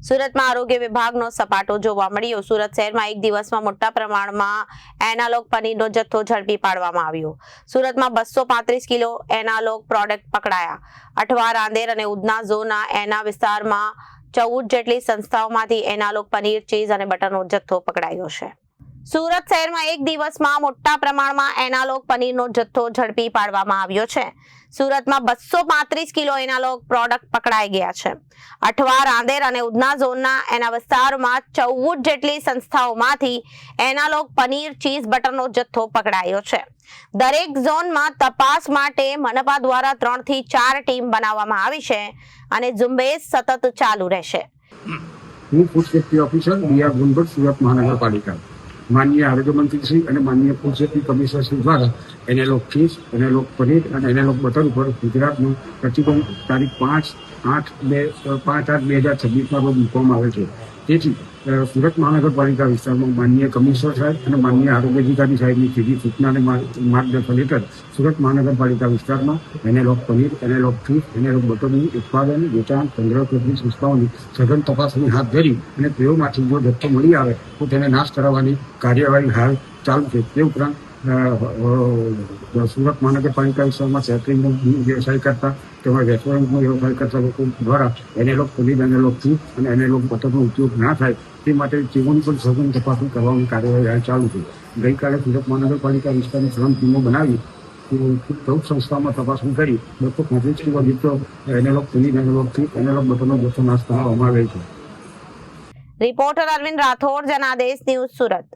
સુરતમાં આરોગ્ય વિભાગનો સપાટો જોવા મળ્યો। સુરત શહેરમાં એક દિવસમાં મોટા પ્રમાણમાં એનાલોગ પનીરનો જથ્થો ઝડપી પાડવામાં આવ્યો। સુરતમાં 235 કિલો એનાલોગ પ્રોડક્ટ પકડાયા। અઠવા, રાંદેર અને ઉધના ઝોનના એના વિસ્તારમાં 14 જેટલી સંસ્થાઓમાંથી એનાલોગ પનીર, ચીઝ અને બટરનો જથ્થો પકડાયો છે। સુરત શહેરમાં એક દિવસમાં મોટા પ્રમાણમાં એનાલોગ પનીરનો જથ્થો ઝડપી પાડવામાં આવ્યો છે। સુરતમાં 235 કિલો એનાલોગ પ્રોડક્ટ પકડાઈ ગયા છે। અઠવા, રાંદેર અને ઉધના ઝોનના એના વિસ્તારમાં 14 જેટલી સંસ્થાઓમાંથી એનાલોગ પનીર, ચીઝ, બટરનો જથ્થો પકડાયો છે। દરેક ઝોનમાં તપાસ માટે મનપા દ્વારા 3 થી 4 ટીમ બનાવવામાં આવી છે અને ઝુંબેશ સતત ચાલુ રહેશે। હું food safety officer BR Gumbat, Surat મહાનગરપાલિકા। માનનીય આરોગ્ય મંત્રી શ્રી અને માનનીય ફૂડ સેફ્ટી કમિશનર શ્રી દ્વારા એનાલોગ ચીઝ, એનાલોગ પનીર અને એનાલોગ બટર ઉપર ગુજરાતમાં પ્રતિબંધ તારીખ 5/8/2026 રોજ મૂકવામાં આવે છે। તેથી સુરત મહાનગરપાલિકા વિસ્તારમાં માનનીય કમિશનર સાહેબ અને માનનીય આરોગ્ય અધિકારી સાહેબની સીધી સૂચના અને માર્ગદર્શન હેઠળ સુરત મહાનગરપાલિકા વિસ્તારમાં analogue paneer, analogue cheese, analogue બટરની ઉત્પાદન, વેચાણ, સંગ્રહ કરતી સંસ્થાઓની સઘન તપાસણી હાથ ધરી અને તેઓમાંથી જો જથ્થો મળી આવે તો તેને નાશ કરાવવાની કાર્યવાહી હાલ ચાલુ છે। તે ઉપરાંત સુરત મહાનગરપાલિકા વિસ્તારમાં કેટરિંગનો વ્યવસાય કરતા તેમજ રેસ્ટોરન્ટનો વ્યવસાય કરતા લોકો દ્વારા એનાલોગ પનીર, એનાલોગ ચીઝ અને એનાલોગ બટરનો ઉપયોગ ના થાય તે માટે તેઓની પણ સઘન તપાસણી કરવાની કાર્યવાહી હાલ ચાલુ છે। ગઈકાલે સુરત મહાનગરપાલિકા વિસ્તારની 3 ટીમો બનાવી 14 સંસ્થામાં તપાસણી કરી 235 કિલો જેટલો analogue paneer, analogue cheese, analogue બટરનો જથ્થો નાશ કરવામાં આવેલ છે। Reporter Arvind Rathod, Janadesh news, Surat.